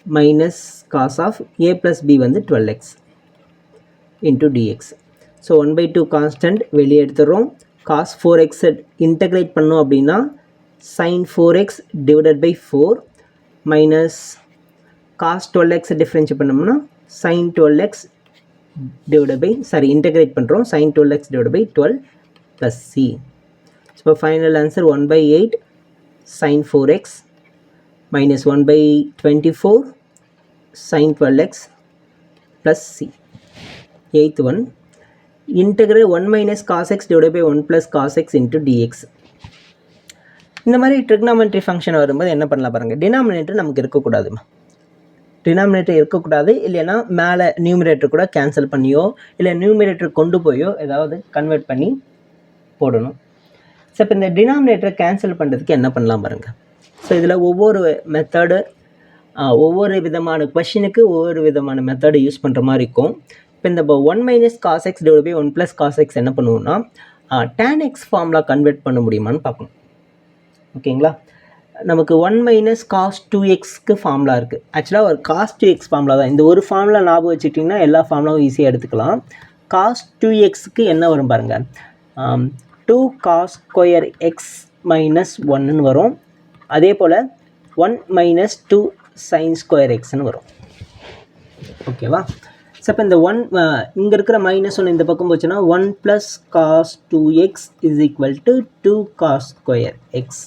minus cos of a plus b வந்து 12x into dx. So 1/2 constant வெளியே எடுத்துடுறோம். cos 4x integrate பண்ணோம் அப்படின்னா sin 4x divided by 4 minus cos 12x differentiate பண்ணோம்னா sin 12x divided by integrate பண்ணுறோம் sin 12x divided by 12 plus c. So final answer 1/8 sin 4x minus 1/24 sin 12x plus c. 8th one. Integral 1 minus cos x divided by 1 plus cos x into dx. இந்த மாதிரி trigonometry function வரும்போது என்ன பண்ணலாம் பாருங்கள், denominator நமக்கு இருக்கக்கூடாதுமா. Denominator இருக்கக்கூடாது, இல்லைன்னா மேலே நியூமரேட்டர் கூட கேன்சல் பண்ணியோ இல்லை நியூமரேட்டர் கொண்டு போயோ ஏதாவது கன்வெர்ட் பண்ணி போடணும். ஸோ இப்போ இந்த டினாமினேட்டரை கேன்சல் பண்ணுறதுக்கு என்ன பண்ணலாம் பாருங்கள். ஸோ இதில் ஒவ்வொரு மெத்தடு ஒவ்வொரு விதமான கொஷினுக்கு ஒவ்வொரு விதமான மெத்தடு யூஸ் பண்ணுற மாதிரி இருக்கும். இப்போ இந்த 1 minus cos x divide by 1 plus cos x என்ன பண்ணுவோம்னா tan எக்ஸ் ஃபார்முலா கன்வெர்ட் பண்ண முடியுமான்னு பார்க்கணும். ஓகேங்களா, நமக்கு 1 மைனஸ் காஸ் 2எக்ஸ்க்கு ஃபார்முலா இருக்குது. ஆக்சுவலாக ஒரு காஸ் 2எக்ஸ் ஃபார்முலா தான். இந்த ஒரு ஃபார்முலா ஞாபகம் வச்சுட்டிங்கன்னா எல்லா ஃபார்முலாவும் ஈஸியாக எடுத்துக்கலாம். காஸ் 2எக்ஸுக்கு என்ன வரும் பாருங்கள், 2 காஸ் ஸ்கொயர் எக்ஸ் மைனஸ் 1ன்னு வரும். அதே போல் 1 மைனஸ் 2 சைன் ஸ்கொயர் எக்ஸ்ன்னு வரும். ஓகேவா, ஸோ இப்போ இந்த இங்கே இருக்கிற -1 இந்த பக்கம் போச்சுன்னா 1 plus cos 2x is equal to 2 cos square x.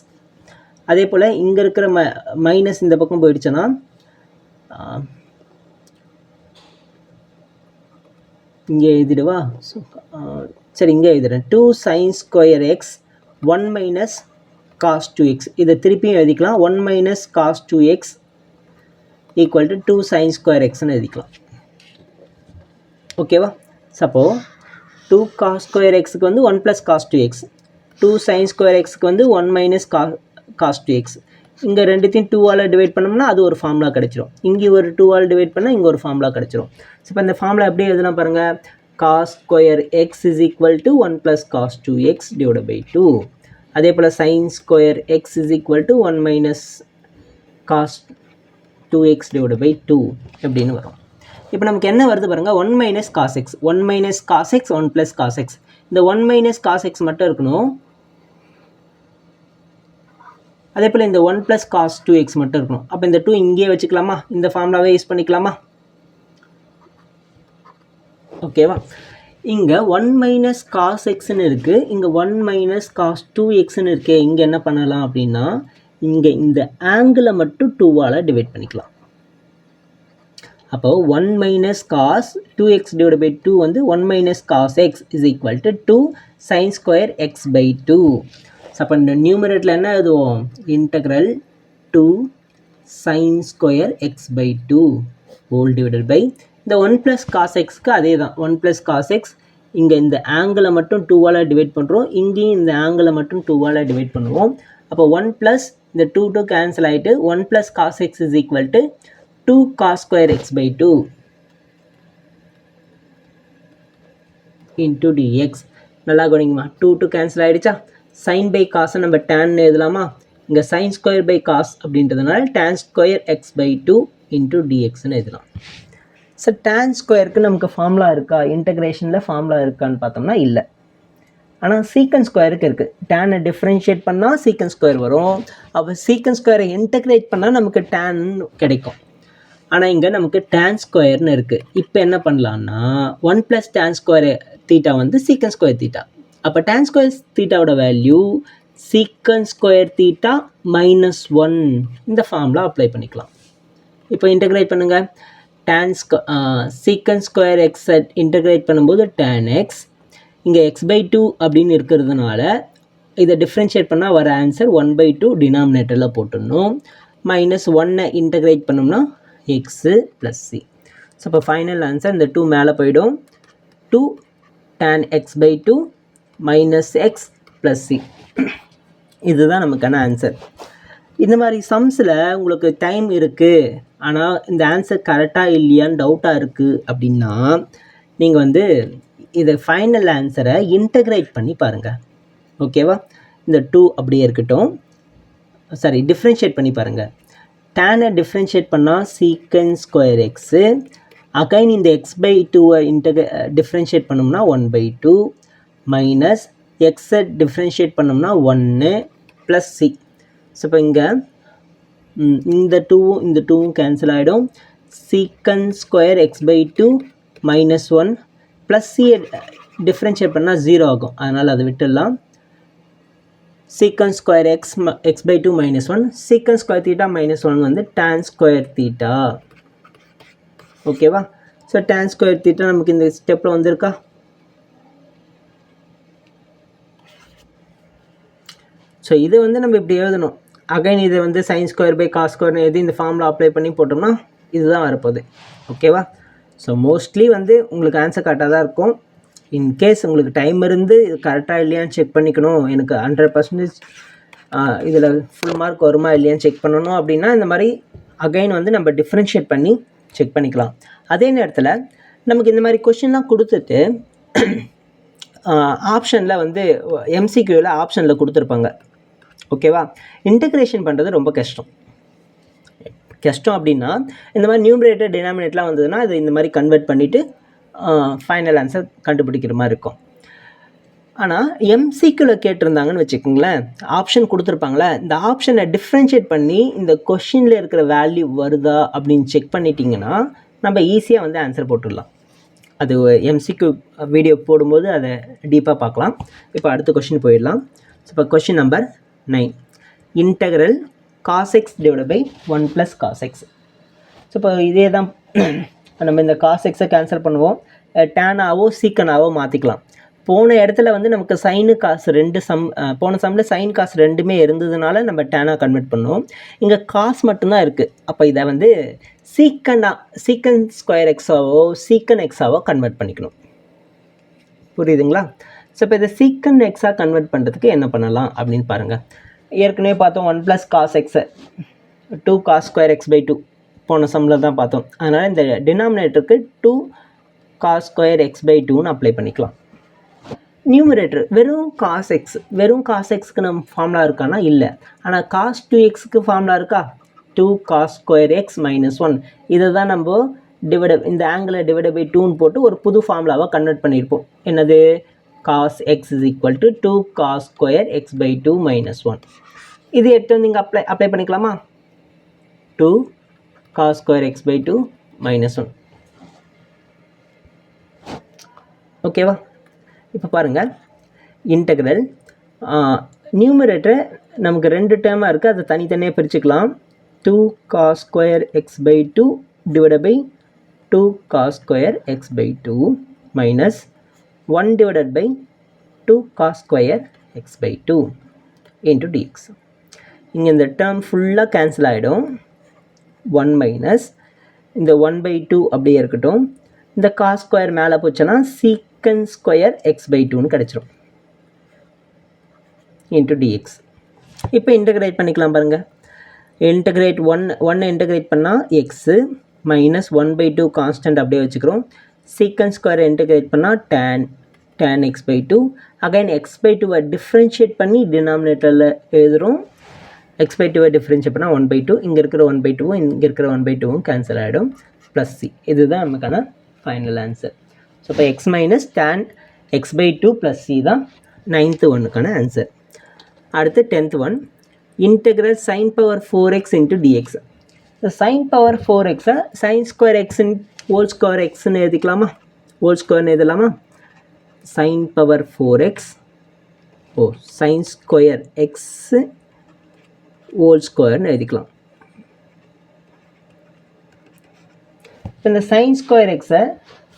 அதே போல் இங்கே இருக்கிற மைனஸ் இந்த பக்கம் போயிடுச்சுன்னா இங்கே எழுதிடுவா. சரி, இங்கே எழுதுறேன் 2 sine square x 1 minus cos 2x. இதை திருப்பியும் எழுதிக்கலாம். 1 minus cos 2x equal to 2 sine square எக்ஸ்ன்னு எழுதிக்கலாம். ஓகேவா, சப்போ 2 காஸ் ஸ்கொயர் எக்ஸுக்கு வந்து 1 plus cos 2x, 2 sine square எக்ஸுக்கு வந்து 1 மைனஸ் காஸ் 2x. இங்கே ரெண்டுத்தையும் 2ஆல் டிவைட் பண்ணோம்னா அது ஒரு ஃபார்முலா கிடச்சிரும். இங்கே ஒரு 2ஆல் டிவைட் பண்ணால் இங்கே ஒரு ஃபார்முலா கிடச்சிரும். ஸோ இப்போ இந்த ஃபார்முலா எப்படி எழுதலாம் பாருங்கள், cos square x is equal to 1 plus cos 2x divide by 2. அதே போல் sine square x is equal to 1 minus cos 2x divide by 2 எப்படின்னு வரும். இப்போ நமக்கு என்ன வருது பாருங்கள், 1 minus cos x, 1 minus cos x, 1 plus cos x. இந்த 1 மைனஸ் காஸ் எக்ஸ் மட்டும் இருக்கணும். அதே போல் இந்த 1 ப்ளஸ் காஸ் 2x மட்டும் இருக்கணும். அப்போ இந்த 2 இங்கேயே வச்சுக்கலாமா, இந்த ஃபார்முலாவே யூஸ் பண்ணிக்கலாமா. ஓகேவா, இங்கே 1 மைனஸ் காஸ் எக்ஸ்ன்னு இருக்குது, இங்கே 1 மைனஸ் காஸ் 2xன்னு இருக்குது. இங்கே என்ன பண்ணலாம் அப்படின்னா இங்கே இந்த ஆங்கிளை மட்டும் 2ஆல் டிவைட் பண்ணிக்கலாம். அப்போ 1 minus cos 2x divide by 2 வந்து 1 minus cos X is equal to 2 sine square x by 2. So அப்போ இந்த நியூமரேட்டில் என்ன எழுதுவோம், integral 2 sine square x by 2 whole divided by இந்த 1 ப்ளஸ் காஸ் எக்ஸ்க்கு அதே தான், 1 ப்ளஸ் காஸ் எக்ஸ். இங்கே இந்த ஆங்கிளை மட்டும் 2ஆல் டிவைட் பண்ணுறோம், இங்கேயும் இந்த ஆங்கிளை மட்டும் 2ஆல் டிவைட் பண்ணுவோம். அப்போ 1 ப்ளஸ் இந்த 2 கேன்சல் ஆகிட்டு 1 plus cos X is equal to 2 cos square x by 2 into dx. நல்லா கவனிங்கம்மா, 2 கேன்சல் ஆகிடுச்சா. சைன் பை காசை நம்ம tan எழுதலாமா, இங்கே சைன் ஸ்கொயர் பை காஸ் அப்படின்றதுனால tan square x by 2 into டிஎக்ஸ்ன்னு எழுதலாம். ஸோ tan ஸ்கொயருக்கு நமக்கு ஃபார்முலா இருக்கா, இன்டகிரேஷனில் ஃபார்முலா இருக்கான்னு பார்த்தோம்னா இல்லை. ஆனால் சீக்கன் ஸ்கொயருக்கு இருக்குது. டேனை டிஃப்ரென்ஷியேட் பண்ணால் சீக்கன் ஸ்கொயர் வரும். அப்போ சீக்கன் ஸ்கொயரை இன்டகிரேட் பண்ணால் நமக்கு tan கிடைக்கும். ஆனால் இங்கே நமக்கு tan ஸ்கொயர்னு இருக்குது. இப்போ என்ன பண்ணலான்னா 1 ப்ளஸ் tan ஸ்கொயர் தீட்டா வந்து சீக்கன் ஸ்கொயர் தீட்டா. அப்போ tan ஸ்கொயர் தீட்டாவோட வேல்யூ சீக்கன் ஸ்கொயர் தீட்டா -1. இந்த ஃபார்முலா அப்ளை பண்ணிக்கலாம். இப்போ இன்டகிரேட் பண்ணுங்கள். சீக்கன் ஸ்கொயர் எக்ஸை இன்டகிரேட் பண்ணும்போது tan எக்ஸ், இங்கே எக்ஸ் பை 2 அப்படின்னு இருக்கிறதுனால இதை டிஃப்ரென்ஷியேட் பண்ணால் வர ஆன்சர் 1/2 டினாமினேட்டரில் போட்டுடணும். -1 இன்டகிரேட் பண்ணோம்னா எக்ஸு ப்ளஸ் சி. ஸோ இப்போ ஃபைனல் ஆன்சர் இந்த 2 மேலே போயிடும். 2 tan x by 2 minus x plus c. இதுதான் நமக்கான ஆன்சர். இந்த மாதிரி சம்ஸில் உங்களுக்கு டைம் இருக்குது, ஆனால் இந்த ஆன்சர் கரெக்டாக இல்லையான்னு டவுட்டாக இருக்குது அப்படின்னா நீங்கள் வந்து இதை ஃபைனல் ஆன்சரை இன்டகிரேட் பண்ணி பாருங்கள். ஓகேவா, இந்த 2 அப்படியே இருக்கட்டும். சாரி, டிஃப்ரென்ஷியேட் பண்ணி பாருங்கள். டேனை டிஃப்ரென்ஷியேட் பண்ணால் சீக்கன் ஸ்கொயர் எக்ஸு, அகைன் இந்த எக்ஸ் பை 2-ஐ டிஃப்ரென்ஷியேட் பண்ணோம்னா 1/2 மைனஸ் எக்ஸை டிஃப்ரென்ஷியேட் பண்ணோம்னா 1 ப்ளஸ் சி. ஸோ இப்போ இங்கே இந்த 2வும் கேன்சல் ஆகிடும். Secant square x by 2 -1 plus சியை டிஃப்ரென்ஷியேட் பண்ணால் 0 ஆகும், அதனால் அதை விட்டுடலாம். சீக்கன் ஸ்கொயர் எக்ஸ் பை 2 -1, சீக்கன் ஸ்கொயர் தீட்டா -1 வந்து tan ஸ்கொயர் தீட்டா. ஓகேவா, ஸோ tan ஸ்கொயர் தீட்டா நமக்கு இந்த ஸ்டெப்பில் வந்திருக்கா. ஸோ இது வந்து நம்ம இப்படி எழுதணும். அகைன் இதை வந்து சைன் ஸ்கொயர் பை காஸ் ஸ்கொயர்னு எழுதி இந்த ஃபார்முலா அப்ளை பண்ணி போட்டோம்னா இதுதான் வரப்போகுது. ஓகேவா? ஸோ மோஸ்ட்லி வந்து உங்களுக்கு ஆன்சர் கரெக்டாக தான் இருக்கும். இன்கேஸ் உங்களுக்கு டைம் இருந்து இது கரெக்டாக இல்லையான்னு செக் பண்ணிக்கணும், எனக்கு 100% இதில் ஃபுல் மார்க் வருமா இல்லையான்னு செக் பண்ணணும் அப்படின்னா இந்த மாதிரி அகைன் வந்து நம்ம டிஃப்ரென்ஷியேட் பண்ணி செக் பண்ணிக்கலாம். அதே நேரத்தில் நமக்கு இந்த மாதிரி கொஷின்லாம் கொடுத்துட்டு ஆப்ஷனில் வந்து எம்சிக்யூவில் ஆப்ஷனில் கொடுத்துருப்பாங்க. ஓகேவா? இன்டகிரேஷன் பண்ணுறது ரொம்ப கஷ்டம் அப்படின்னா இந்த மாதிரி நியூமரேட்டர் டினாமினேட்டர்லாம் வந்ததுன்னா அது இந்த மாதிரி கன்வெர்ட் பண்ணிவிட்டு ஃபைனல் ஆன்சர் கண்டுபிடிக்கிற மாதிரி இருக்கும். ஆனால் எம்சிக்யூவில் கேட்டிருந்தாங்கன்னு வச்சுக்கோங்களேன், ஆப்ஷன் கொடுத்துருப்பாங்களே, இந்த ஆப்ஷனை டிஃப்ரென்ஷியேட் பண்ணி இந்த கொஷினில் இருக்கிற வேல்யூ வருதா அப்படின்னு செக் பண்ணிட்டீங்கன்னா நம்ம ஈஸியாக வந்து ஆன்சர் போட்டுடலாம். அது எம்சிக்யூ வீடியோ போடும்போது அதை டீப்பாக பார்க்கலாம். இப்போ அடுத்த கொஷின் போயிடலாம். இப்போ question number 9, integral cos x divided by 1 plus cos x. So இப்போ இதே தான் நம்ம இந்த cos x-ஐ கேன்சல் பண்ணுவோம், டேனாவோ சீக்கனாவோ மாற்றிக்கலாம். போன இடத்துல வந்து நமக்கு சைனு காசு ரெண்டு போன சம்மில் சைன் காசு ரெண்டுமே இருந்ததுனால நம்ம டேனாக கன்வெர்ட் பண்ணுவோம். இங்கே காசு மட்டும்தான் இருக்குது. அப்போ இதை வந்து சீக்கன் ஸ்கொயர் எக்ஸாவோ சீக்கன் எக்ஸாவோ கன்வெர்ட் பண்ணிக்கணும். புரியுதுங்களா? ஸோ இப்போ இதை சீக்கன் எக்ஸாக கன்வெர்ட் பண்ணுறதுக்கு என்ன பண்ணலாம் அப்படின்னு பாருங்கள். ஏற்கனவே பார்த்தோம் 1 + cos x 2 cos square x by 2 போன சம்மில் தான் பார்த்தோம். அதனால் இந்த டினாமினேட்டருக்கு 2 cos square x by 2ன்னு அப்ளை பண்ணிக்கலாம். நியூமரேட்டர் வெறும் cos xக்கு நம்ம ஃபார்முலா இருக்கானா? இல்லை. ஆனால் cos 2xக்கு ஃபார்முலா இருக்கா? 2 cos square x minus 1. இதை தான் நம்ம இந்த ஆங்கிளை டிவைட் பை 2ன்னு போட்டு ஒரு புது ஃபார்முலாவாக கன்வெர்ட் பண்ணியிருப்போம். என்னது? cos x is equal to 2 cos square x by 2 minus 1. இது எடுத்து வந்து இங்கே அப்ளை பண்ணிக்கலாமா? 2 cos square x by 2 minus 1. ஓகேவா? இப்போ பாருங்கள், இன்டெக்ரல் நியூமரேட்டர் நமக்கு ரெண்டு டேர்மாக இருக்குது, அதை தனித்தனியாக பிரிச்சுக்கலாம். 2 cos square x by 2 divided by 2 cos square x by 2 minus 1 divided by 2 cos square x by 2 into dx. இங்கே இந்த டேர்ம் ஃபுல்லாக கேன்சல் ஆகிடும். 1 மைனஸ் இந்த 1 by 2 அப்படியே இருக்கட்டும். இந்த cos ஸ்கொயர் மேலே போச்சுன்னா சீக்கன் ஸ்கொயர் எக்ஸ் பை 2ன்னு கிடச்சிரும் இன்ட்டு dx. இப்போ இன்டகிரேட் பண்ணிக்கலாம் பாருங்கள். இன்டகிரேட் 1 இன்டகிரேட் பண்ணால் எக்ஸு மைனஸ் 1 by 2 கான்ஸ்டன்ட் அப்படியே வச்சுக்கிறோம். சீக்கன் ஸ்கொயரை இன்டகிரேட் பண்ணால் tan x by 2. Again x by 2-வை டிஃப்ரென்ஷியேட் பண்ணி டினாமினேட்டரில் எழுதுகிறோம். x by 2-வை டிஃப்ரென்ஷியேட் பண்ணால் 1 by 2. இங்கே இருக்கிற 1 by 2வும் இங்கே இருக்கிற 1 by 2வும் கேன்சல் ஆகிடும். Plus c. இதுதான் நமக்கான ஃபைனல் ஆன்சர். ஸோ இப்போ x minus tan x by 2 plus c தான் 9th ஒன்றுக்கான ஆன்சர். அடுத்து 10th one, integral sin power 4x into dx. இந்த sin power 4x-ஐ sin square x whole square xன்னு எழுதிக்கலாமா? ஹோல் ஸ்கொயர்னு எழுதலாமா? sin power 4x sin square x whole squareனு எழுதிக்கலாம். இந்த sin square x-ஐ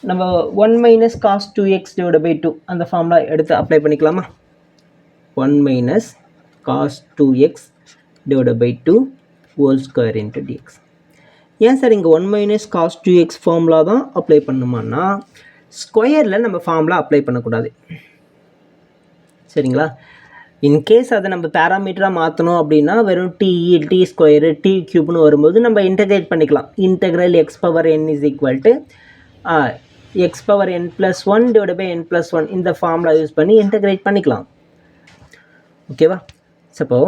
நம்ம 1 minus cos 2x divided by 2 அந்த ஃபார்முலா எடுத்து அப்ளை பண்ணிக்கலாமா? 1 minus cos 2x divided by 2 whole square into dx. ஏன் சார் இங்கே 1 minus cos 2x ஃபார்முலா தான் அப்ளை பண்ணுமான்னா ஸ்கொயரில் நம்ம ஃபார்முலா அப்ளை பண்ணக்கூடாது. சரிங்களா? இன்கேஸ் அதை நம்ம பேராமீட்டராக மாற்றணும் அப்படின்னா வெறும் டி ஸ்கொயரு டி க்யூப்னு வரும்போது நம்ம இன்டகிரேட் பண்ணிக்கலாம். Integral x power n is equal to x power n plus 1 divide by n plus 1 இந்த ஃபார்முலா யூஸ் பண்ணி இன்டகிரேட் பண்ணிக்கலாம். ஓகேவா? Suppose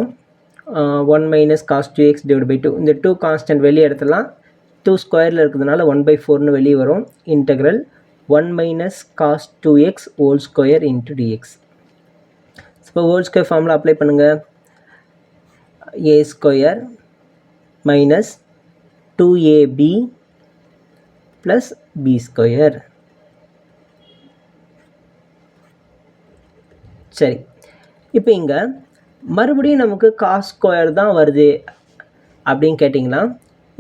1 minus cos 2x divide by 2, இந்த 2 கான்ஸ்டன்ட் வெளியே எடுத்துலாம். 2 ஸ்கொயரில் இருக்கிறதுனால 1/4ன்னு வெளியே வரும். Integral 1 minus cos 2x whole square into dx. இப்போ ஹோல் ஸ்கொயர் ஃபார்முலா அப்ளை பண்ணுங்கள். a square minus 2ab plus b square. சரி, இப்போ இங்கே மறுபடியும் நமக்கு காஸ் ஸ்கொயர் தான் வருது அப்படின்னு கேட்டிங்கன்னா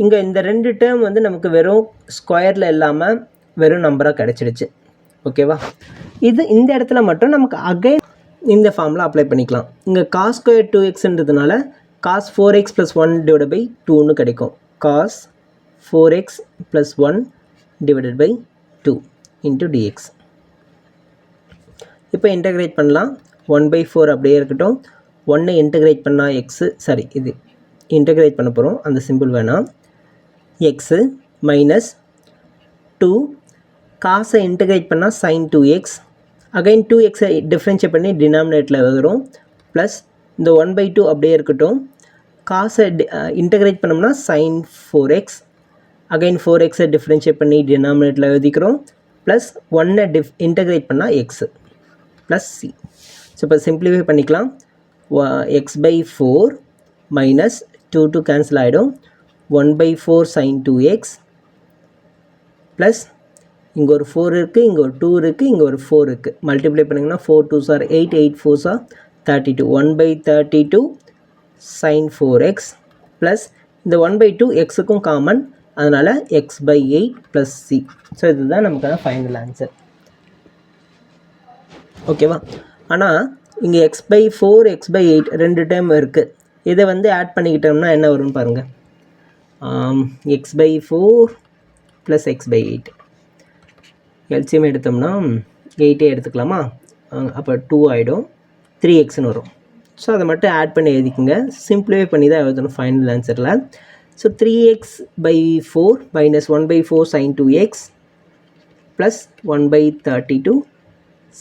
இங்கே இந்த ரெண்டு டேர்ம் வந்து நமக்கு வெறும் ஸ்கொயரில் இல்லாமல் வெறும் நம்பராக கிடச்சிடுச்சு. ஓகேவா? இந்த இடத்துல மட்டும் நமக்கு அகைன் இந்த ஃபார்முலா அப்ளை பண்ணிக்கலாம். இங்கே காஸ் ஸ்கொயர் 2xன்றதுனால காஸ் 4x + 1 டிவைட் பை 2ன்னு கிடைக்கும். Cos 4x plus 1 divided by 2 into dx. இப்போ இன்டகிரேட் பண்ணலாம். 1/4 அப்படியே இருக்கட்டும். 1 இன்டகிரேட் பண்ணால் எக்ஸு, சாரி இது இன்டகிரேட் பண்ண போகிறோம், அந்த சிம்பிள் வேணாம். எக்ஸு மைனஸ் 2 காசை இன்டகிரேட் பண்ணால் sin 2x, அகைன் 2xை டிஃப்ரென்ஷியேட் பண்ணி டினாமினேட்டில் வரும், ப்ளஸ் இந்த 1/2 அப்படியே இருக்கட்டும். காசை இன்டகிரேட் பண்ணோம்னா sin 4x, அகைன் 4xை டிஃப்ரென்ஷியேட் பண்ணி டினாமினேட்டில் எழுதிக்கிறோம், ப்ளஸ் 1 இன்டகிரேட் பண்ணால் எக்ஸு ப்ளஸ் சி. ஸோ இப்போ சிம்பிளிஃபை பண்ணிக்கலாம். x/4 மைனஸ் 2 கேன்சல் ஆகிடும், 1/4 sin 2x ப்ளஸ் இங்கே ஒரு 4 இருக்குது, இங்கே ஒரு 2 இருக்குது, இங்கே ஒரு 4 இருக்குது. மல்டிப்ளை பண்ணிங்கன்னா 4 2s are 8, 8 4s are 32, 1/32 sin 4x plus இந்த 1/2 எக்ஸுக்கும் காமன், அதனால் x/8 ப்ளஸ் சி. ஸோ இதுதான் நமக்கான ஃபைனல் ஆன்சர். ஓகேவா? ஆனால் இங்கே x/4 x/8 ரெண்டு டைம் இருக்குது. இதை வந்து ஆட் பண்ணிக்கிட்டோம்னா என்ன வரும்னு பாருங்கள். x/4 ப்ளஸ் x/8 எல்சிஎம் எடுத்தோம்னா 8 எடுத்துக்கலாமா? அப்போ 2 ஆகிடும், 3xன்னு வரும். ஸோ அதை மட்டும் ஆட் பண்ணி எழுதிக்கோங்க. சிம்பிளிஃபை பண்ணி தான் எழுதணும் ஃபைனல் ஆன்சரில். So 3x/4 minus 1/4 sin 2x plus 1/32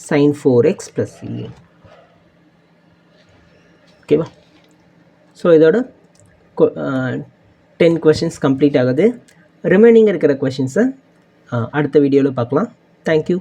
sin 4x plus c. ஓகேவா? ஸோ இதோட 10 கொஷின்ஸ் கம்ப்ளீட் ஆகுது. ரிமைனிங் இருக்கிற கொஷின்ஸை அடுத்த வீடியோவில் பார்க்கலாம். தேங்க்யூ.